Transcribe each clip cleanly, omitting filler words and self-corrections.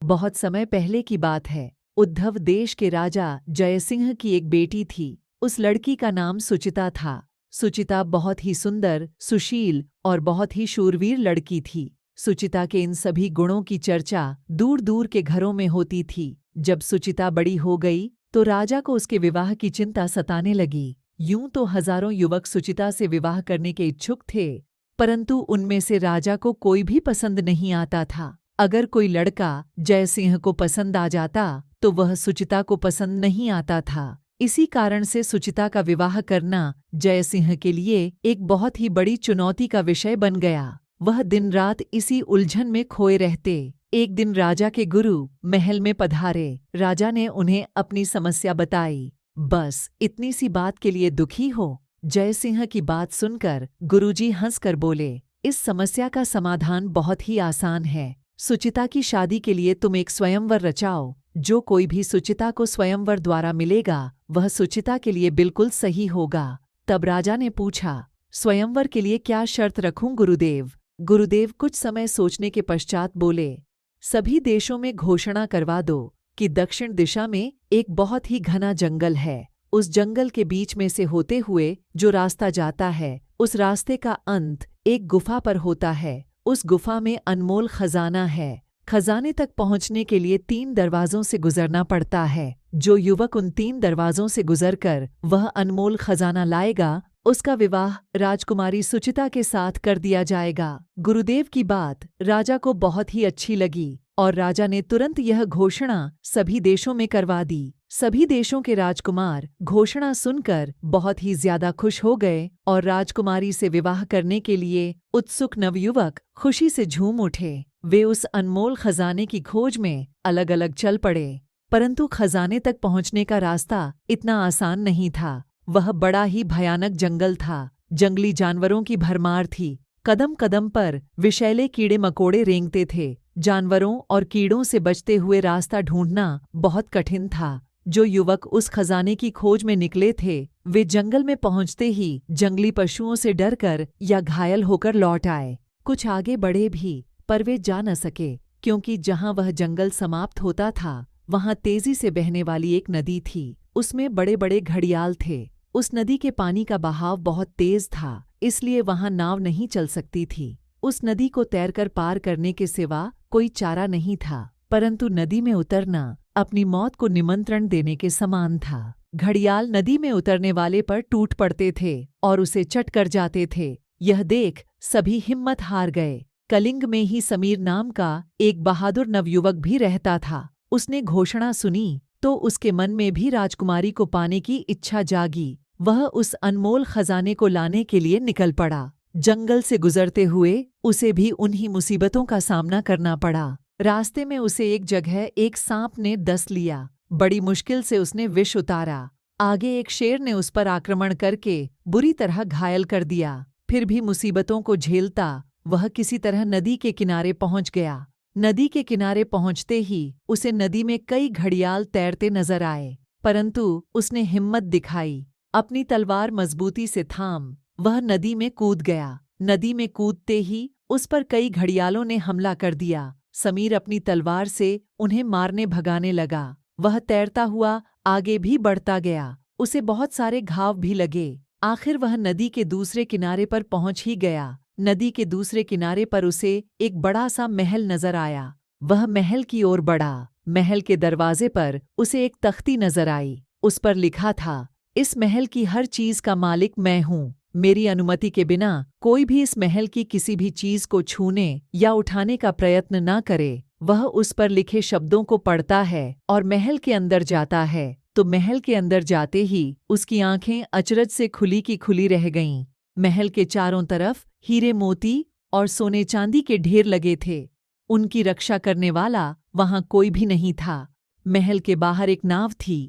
बहुत समय पहले की बात है। उद्धव देश के राजा जयसिंह की एक बेटी थी। उस लड़की का नाम सुचिता था। सुचिता बहुत ही सुंदर, सुशील और बहुत ही शूरवीर लड़की थी। सुचिता के इन सभी गुणों की चर्चा दूर दूर के घरों में होती थी। जब सुचिता बड़ी हो गई तो राजा को उसके विवाह की चिंता सताने लगी। यूं तो हजारों युवक सुचिता से विवाह करने के इच्छुक थे, परंतु उनमें से राजा को कोई भी पसंद नहीं आता था। अगर कोई लड़का जयसिंह को पसंद आ जाता तो वह सुचिता को पसंद नहीं आता था। इसी कारण से सुचिता का विवाह करना जयसिंह के लिए एक बहुत ही बड़ी चुनौती का विषय बन गया। वह दिन रात इसी उलझन में खोए रहते। एक दिन राजा के गुरु महल में पधारे। राजा ने उन्हें अपनी समस्या बताई। बस इतनी सी बात के लिए दुखी हो? जयसिंह की बात सुनकर गुरुजी हंसकर बोले, इस समस्या का समाधान बहुत ही आसान है। सुचिता की शादी के लिए तुम एक स्वयंवर रचाओ। जो कोई भी सुचिता को स्वयंवर द्वारा मिलेगा वह सुचिता के लिए बिल्कुल सही होगा। तब राजा ने पूछा, स्वयंवर के लिए क्या शर्त रखूं गुरुदेव? गुरुदेव कुछ समय सोचने के पश्चात बोले, सभी देशों में घोषणा करवा दो कि दक्षिण दिशा में एक बहुत ही घना जंगल है। उस जंगल के बीच में से होते हुए जो रास्ता जाता है, उस रास्ते का अंत एक गुफा पर होता है। उस गुफा में अनमोल खजाना है। खजाने तक पहुंचने के लिए 3 दरवाजों से गुजरना पड़ता है। जो युवक उन 3 दरवाजों से गुजरकर वह अनमोल खजाना लाएगा, उसका विवाह राजकुमारी सुचिता के साथ कर दिया जाएगा। गुरुदेव की बात राजा को बहुत ही अच्छी लगी और राजा ने तुरंत यह घोषणा सभी देशों में करवा दी। सभी देशों के राजकुमार घोषणा सुनकर बहुत ही ज्यादा खुश हो गए और राजकुमारी से विवाह करने के लिए उत्सुक नवयुवक खुशी से झूम उठे। वे उस अनमोल खजाने की खोज में अलग अलग चल पड़े, परंतु खजाने तक पहुंचने का रास्ता इतना आसान नहीं था। वह बड़ा ही भयानक जंगल था। जंगली जानवरों की भरमार थी। कदम कदम पर विषैले कीड़े मकोड़े रेंगते थे। जानवरों और कीड़ों से बचते हुए रास्ता ढूंढना बहुत कठिन था। जो युवक उस खजाने की खोज में निकले थे, वे जंगल में पहुंचते ही जंगली पशुओं से डरकर या घायल होकर लौट आए। कुछ आगे बढ़े भी, पर वे जा न सके, क्योंकि जहां वह जंगल समाप्त होता था वहां तेजी से बहने वाली एक नदी थी। उसमें बड़े बड़े घड़ियाल थे। उस नदी के पानी का बहाव बहुत तेज था, इसलिए वहां नाव नहीं चल सकती थी। उस नदी को तैरकर पार करने के सिवा कोई चारा नहीं था, परंतु नदी में उतरना अपनी मौत को निमंत्रण देने के समान था। घड़ियाल नदी में उतरने वाले पर टूट पड़ते थे और उसे चट कर जाते थे। यह देख सभी हिम्मत हार गए। कलिंग में ही समीर नाम का एक बहादुर नवयुवक भी रहता था। उसने घोषणा सुनी तो उसके मन में भी राजकुमारी को पाने की इच्छा जागी। वह उस अनमोल खजाने को लाने के लिए निकल पड़ा। जंगल से गुजरते हुए उसे भी उन्हीं मुसीबतों का सामना करना पड़ा। रास्ते में उसे एक जगह एक सांप ने डस लिया। बड़ी मुश्किल से उसने विष उतारा। आगे एक शेर ने उस पर आक्रमण करके बुरी तरह घायल कर दिया। फिर भी मुसीबतों को झेलता वह किसी तरह नदी के किनारे पहुंच गया। नदी के किनारे पहुंचते ही उसे नदी में कई घड़ियाल तैरते नजर आए, परंतु उसने हिम्मत दिखाई। अपनी तलवार मजबूती से थाम वह नदी में कूद गया। नदी में कूदते ही उस पर कई घड़ियालों ने हमला कर दिया। समीर अपनी तलवार से उन्हें मारने भगाने लगा। वह तैरता हुआ आगे भी बढ़ता गया। उसे बहुत सारे घाव भी लगे। आखिर वह नदी के दूसरे किनारे पर पहुंच ही गया। नदी के दूसरे किनारे पर उसे एक बड़ा सा महल नजर आया। वह महल की ओर बढ़ा। महल के दरवाजे पर उसे एक तख्ती नजर आई। उस पर लिखा था, इस महल की हर चीज का मालिक मैं हूँ। मेरी अनुमति के बिना कोई भी इस महल की किसी भी चीज को छूने या उठाने का प्रयत्न न करे। वह उस पर लिखे शब्दों को पढ़ता है और महल के अंदर जाता है तो महल के अंदर जाते ही उसकी आंखें अचरज से खुली की खुली रह गईं। महल के चारों तरफ हीरे मोती और सोने चांदी के ढेर लगे थे। उनकी रक्षा करने वाला वहां कोई भी नहीं था। महल के बाहर एक नाव थी।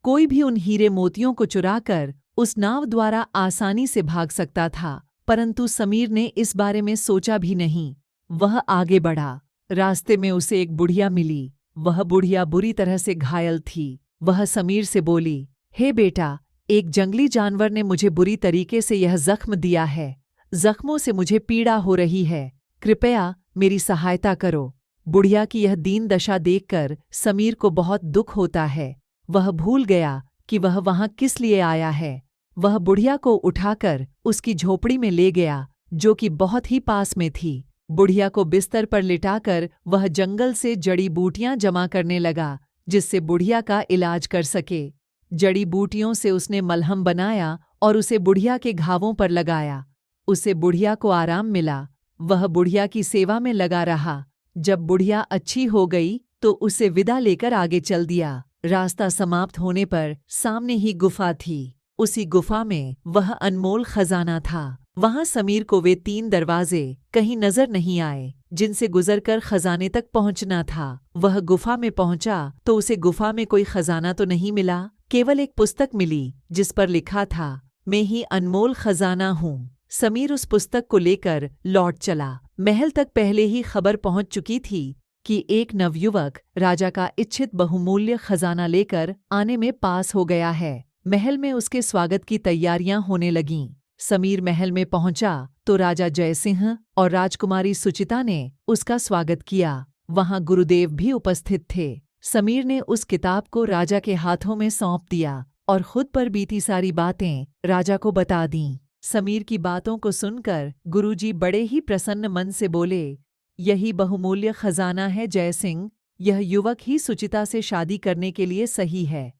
कोई भी उन हीरे मोतियों को चुराकर उस नाव द्वारा आसानी से भाग सकता था, परंतु समीर ने इस बारे में सोचा भी नहीं। वह आगे बढ़ा। रास्ते में उसे एक बुढ़िया मिली। वह बुढ़िया बुरी तरह से घायल थी। वह समीर से बोली, हे बेटा, एक जंगली जानवर ने मुझे बुरी तरीके से यह जख्म दिया है। जख्मों से मुझे पीड़ा हो रही है। कृपया मेरी सहायता करो। बुढ़िया की यह दीन दशा देखकर समीर को बहुत दुख होता है। वह भूल गया कि वह वहां किस लिए आया है। वह बुढ़िया को उठाकर उसकी झोपड़ी में ले गया, जो कि बहुत ही पास में थी। बुढ़िया को बिस्तर पर लिटाकर वह जंगल से जड़ी बूटियां जमा करने लगा, जिससे बुढ़िया का इलाज कर सके। जड़ी बूटियों से उसने मलहम बनाया और उसे बुढ़िया के घावों पर लगाया। उसे बुढ़िया को आराम मिला। वह बुढ़िया की सेवा में लगा रहा। जब बुढ़िया अच्छी हो गई तो उसे विदा लेकर आगे चल दिया। रास्ता समाप्त होने पर सामने ही गुफा थी। उसी गुफा में वह अनमोल खजाना था। वहां समीर को वे 3 दरवाजे कहीं नजर नहीं आए, जिनसे गुजरकर खजाने तक पहुंचना था। वह गुफा में पहुंचा तो उसे गुफा में कोई खजाना तो नहीं मिला, केवल एक पुस्तक मिली जिस पर लिखा था, मैं ही अनमोल खजाना हूँ। समीर उस पुस्तक को लेकर लौट चला। महल तक पहले ही खबर पहुंच चुकी थी कि एक नवयुवक राजा का इच्छित बहुमूल्य खजाना लेकर आने में पास हो गया है। महल में उसके स्वागत की तैयारियां होने लगीं। समीर महल में पहुंचा तो राजा जयसिंह और राजकुमारी सुचिता ने उसका स्वागत किया। वहां गुरुदेव भी उपस्थित थे। समीर ने उस किताब को राजा के हाथों में सौंप दिया और खुद पर बीती सारी बातें राजा को बता दीं। समीर की बातों को सुनकर गुरुजी बड़े ही प्रसन्न मन से बोले, यही बहुमूल्य खजाना है जयसिंह। यह युवक ही सुचिता से शादी करने के लिए सही है।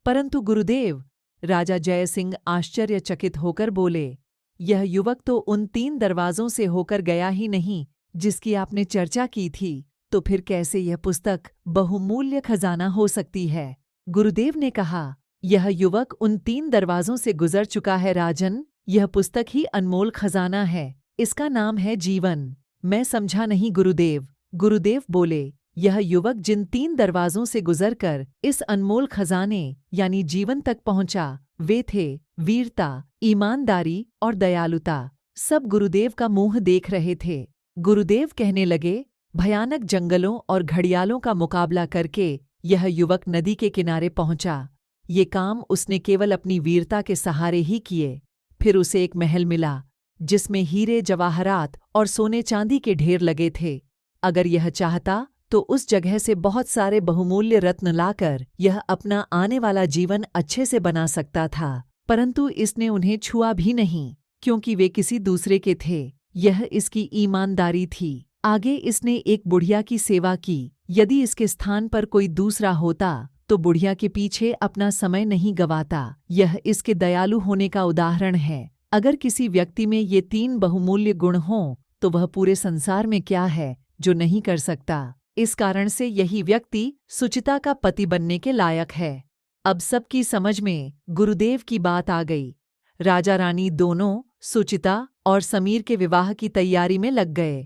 परंतु गुरुदेव, राजा जयसिंह आश्चर्यचकित होकर बोले, यह युवक तो उन 3 दरवाजों से होकर गया ही नहीं जिसकी आपने चर्चा की थी, तो फिर कैसे यह पुस्तक बहुमूल्य खजाना हो सकती है? गुरुदेव ने कहा, यह युवक उन 3 दरवाजों से गुजर चुका है राजन। यह पुस्तक ही अनमोल खजाना है। इसका नाम है जीवन। मैं समझा नहीं गुरुदेव। गुरुदेव बोले, यह युवक जिन 3 दरवाजों से गुजरकर इस अनमोल खजाने यानी जीवन तक पहुंचा, वे थे वीरता, ईमानदारी और दयालुता। सब गुरुदेव का मुंह देख रहे थे। गुरुदेव कहने लगे, भयानक जंगलों और घड़ियालों का मुकाबला करके यह युवक नदी के किनारे पहुंचा। ये काम उसने केवल अपनी वीरता के सहारे ही किए। फिर उसे एक महल मिला जिसमें हीरे जवाहरात और सोने चांदी के ढेर लगे थे। अगर यह चाहता तो उस जगह से बहुत सारे बहुमूल्य रत्न लाकर यह अपना आने वाला जीवन अच्छे से बना सकता था, परंतु इसने उन्हें छुआ भी नहीं, क्योंकि वे किसी दूसरे के थे। यह इसकी ईमानदारी थी। आगे इसने एक बुढ़िया की सेवा की। यदि इसके स्थान पर कोई दूसरा होता तो बुढ़िया के पीछे अपना समय नहीं गवाता। यह इसके दयालु होने का उदाहरण है। अगर किसी व्यक्ति में ये 3 बहुमूल्य गुण हों तो वह पूरे संसार में क्या है जो नहीं कर सकता। इस कारण से यही व्यक्ति सुचिता का पति बनने के लायक है। अब सबकी समझ में गुरुदेव की बात आ गई। राजा रानी दोनों सुचिता और समीर के विवाह की तैयारी में लग गए।